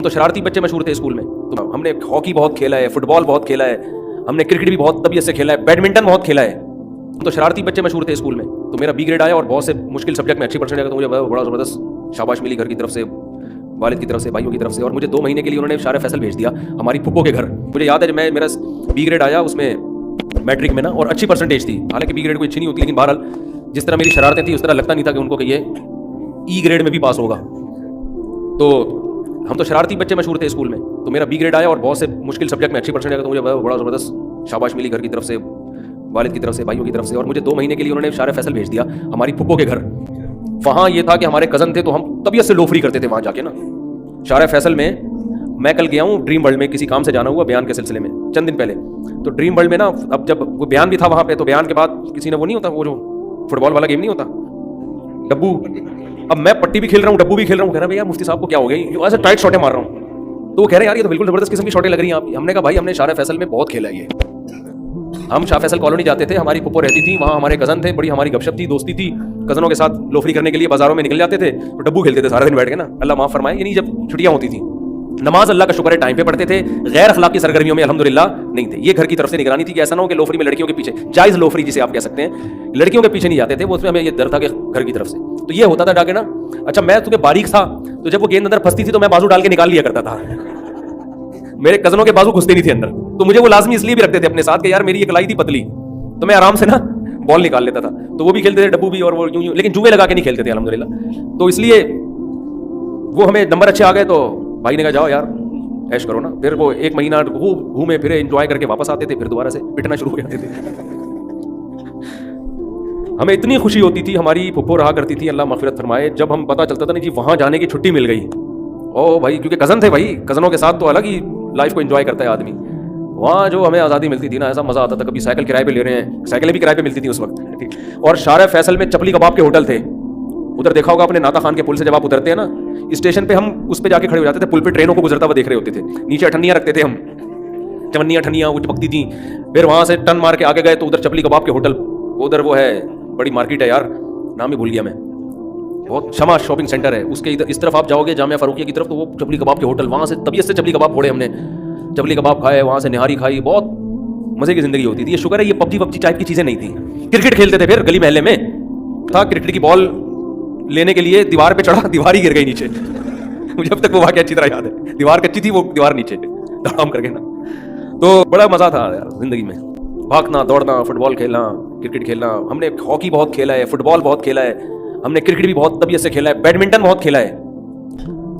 तो शरारती बच्चे मशहूर थे स्कूल में। तो हमने हॉकी बहुत खेला है, फुटबॉल बहुत खेला है, हमने क्रिकेट भी बहुत तबीयत से खेला है, बैडमिंटन बहुत खेला है। तो शरारती बच्चे मशहूर थे स्कूल में। तो मेरा बी ग्रेड आया और बहुत से मुश्किल सब्जेक्ट में अच्छी परसेंट आया, तो मुझे बड़ा ज़बरदस्त शाबाश मिली घर की तरफ से, वालिद की तरफ से, भाइयों की तरफ से। और मुझे 2 महीने के लिए उन्होंने शार फैसल भेज दिया हमारी फुप्पो के घर। मुझे याद है जब मेरा बी ग्रेड आया उसमें मैट्रिक में ना, और अच्छी परसेंटेज थी। हालांकि बी ग्रेड कोई अच्छी नहीं होती, लेकिन बहरहाल जिस तरह मेरी शरारतें थी उस तरह लगता नहीं था कि उनको कि ये ई ग्रेड में भी पास होगा। तो हम तो शरारती बच्चे मशहूर थे स्कूल में। तो मेरा बी ग्रेड आया और बहुत से मुश्किल सब्जेक्ट में अच्छी परसेंट आया, तो मुझे बड़ा ज़बरदस्त शाबाश मिली घर की तरफ से, वालिद की तरफ से, भाइयों की तरफ से। और मुझे 2 महीने के लिए उन्होंने शार फैसल भेज दिया हमारी फुप्पो के घर। वहाँ ये था कि हमारे कज़न थे, तो हम तबीयत से लोफरी करते थे वहाँ जाके ना। शार फैसल में मैं कल गया हूँ ड्रीम वर्ल्ड में, किसी काम से जाना हुआ बयान के सिलसिले में चंद दिन पहले। तो ड्रीम वर्ल्ड में ना, अब जब वो बयान भी था वहाँ पे, तो बयान के बाद किसी ने वो नहीं होता, वो जो फुटबॉल वाला गेम नहीं होता डब्बू, अब मैं पट्टी भी खेल रहा हूँ, डब्बू भी खेल रहा हूँ। कह रहा भैया मुफ्ती साहब को क्या हो गई, ऐसे टाइट शॉटें मार रहा हूँ। तो वो कह रहे हैं यार ये तो बिल्कुल जबरदस्त किस्म की शॉटें लग रही हैं आप। हमने कहा भाई हमने शार फैसल में बहुत खेला है ये। हम शाह फैसल कॉलोनी जाते थे, हमारी पुप्पो रहती थी वहाँ, हमारे कज़न थे, बड़ी हमारी गपशप थी, दोस्ती थी। कज़नों के साथ लोफरी करने के लिए बाजारों में निकल जाते थे, तो डब्बू खेलते थे सारा दिन बैठ के ना, अल्लाह माफ़ फरमाए। यानी जब छुट्टियाँ होती थी, नमाज अल्लाह का शुक्र है टाइम पे पढ़ते थे, गैर अखलाकी सरगर्मियों में अल्हम्दुलिल्लाह नहीं थे। ये घर की तरफ से निगरानी थी कि ऐसा ना हो कि लोफरी में लड़कियों के पीछे, जायज़ लोफरी जिसे आप कह सकते हैं, लड़कियों के पीछे नहीं जाते थे, वो उसमें हमें ये डर था कि घर की तरफ से। तो ये होता था जाके ना, अच्छा मैं तुम्हें बारीक था, तो जब वो गेंद अंदर फंसती थी तो मैं बाजू डाल के निकाल लिया करता था। मेरे कज़नों के बाजू घुसते नहीं थे अंदर, तो मुझे वो लाजमी इसलिए भी रखते थे अपने साथ कि यार मेरी एक कलाई थी पतली, तो मैं आराम से ना बॉल निकाल लेता था। तो वो भी खेलते थे डब्बू भी, और वो यूं, लेकिन जुए लगा के नहीं खेलते थे अल्हम्दुलिल्लाह। तो इसलिए वो हमें नंबर अच्छे आ गए, तो भाई ने कहा जाओ यार ऐश करो ना। फिर वो 1 महीना घूमे फिरे, एंजॉय करके वापस आते थे, फिर दोबारा से पिटना शुरू हो जाते थे। हमें इतनी खुशी होती थी, हमारी फुप्पो रहा करती थी अल्लाह मग़फ़िरत फरमाए, जब हम पता चलता था नहीं जी वहाँ जाने की छुट्टी मिल गई। ओ भाई, क्योंकि कज़न थे भाई, कज़नों के साथ तो अलग ही लाइफ को एंजॉय करता है आदमी। वहाँ जो हमें आज़ादी मिलती थी ना, ऐसा मज़ा आता था। कभी साइकिल किराए पे ले रहे हैं, साइकिलें भी किराए पे मिलती थी उस वक्त, ठीक। और शार फैसल में चपली कबाब के होटल थे, उधर देखा होगा आपने, नाता खान के पुल से जब आप उतरते हैं ना, स्टेशन पे हम उस पे जाके खड़े हो जाते थे, पुल पे ट्रेनों को गुजरता हुआ देख रहे होते थे। नीचे अठन्नियाँ रखते थे हम, चवन्नियाँ ठन्नियाँ वो चपकती थी। फिर वहाँ से टन मार के आगे गए तो उधर चपली कबाब के होटल, उधर वो है बड़ी मार्केट है यार, नाम ही भूल गया मैं, बहुत शमा शॉपिंग सेंटर है, उसके इधर इस तरफ आप जाओगे जामिया फारूकिया की तरफ, तो वो चपली कबाब के होटल, वहाँ से तबीयत से चपली कबाब फोड़े हमने, चपली कबाब खाए, वहाँ से निहारी खाई, बहुत मज़े की ज़िंदगी होती थी। ये शुक्र है ये पबजी टाइप की चीज़ें नहीं थी। क्रिकेट खेलते थे, फिर गली महल्ले में था, क्रिकेट की बॉल लेने के लिए दीवार पे चढ़ा, दीवार ही गिर गई नीचे। मुझे अब तक वो वाक़या अच्छी तरह याद है, दीवार कच्ची थी, वो दीवार नीचे धड़ाम करके ना। तो बड़ा मज़ा था यार ज़िंदगी में, भागना दौड़ना, फुटबॉल खेलना, क्रिकेट खेलना। हमने हॉकी बहुत खेला है, फुटबॉल बहुत खेला है, हमने क्रिकेट भी बहुत तबीयत से खेला है, बैडमिंटन बहुत खेला है,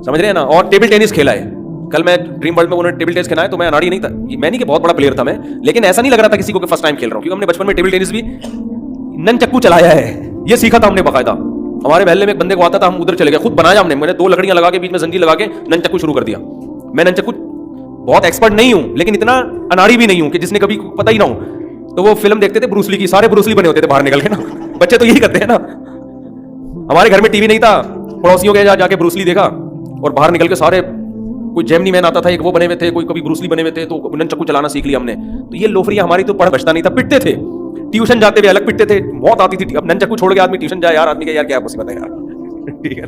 समझ रहे हैं ना, और टेबल टेनिस खेला है। कल मैं ड्रीम वर्ल्ड में उन्होंने टेबल टेनिस खेला है, तो मैं अनाड़ी नहीं था, मैं नहीं कि बहुत बड़ा प्लेयर था मैं, लेकिन ऐसा नहीं लग रहा था किसी को कि फर्स्ट टाइम खेल रहा हूँ, क्योंकि हमने बचपन में टेबल टेनिस भी ननचक्कू चलाया है, ये सीखा था हमने बाकायदा। हमारे महल्ले में एक बंदे को आता था, हम उधर चले गए, खुद बनाया हमने, मैंने 2 लकड़ियां लगा के बीच में जंजीर लगा के ननचक्कू शुरू कर दिया। मैं ननचक्कू बहुत एक्सपर्ट नहीं हूँ, लेकिन इतना अनाड़ी भी नहीं हूँ कि जिसने कभी पता ही ना हो। तो वो फिल्म देखते थे ब्रूसली की, सारे ब्रूसली बने होते थे बाहर निकल के ना, बच्चे तो यही करते हैं ना। हमारे घर में टीवी नहीं था, पड़ोसियों के जाके ब्रूसली देखा, और बाहर निकल के सारे, कोई जेमिनी मैन आता था, एक वो बने हुए थे, कोई कभी ब्रूसली बने हुए थे, तो ननचक्कू चलाना सीख लिया हमने। तो ये लोफरियां हमारी तो पढ़ बचता नहीं था, पिटते थे, ट्यूशन जाते हुए अलग पिटते थे, मौत आती थी। अब ननचक्कू छोड़ के आदमी ट्यूशन जाए यार, आदमी का यार क्या मुसीबत है यार, ठीक है।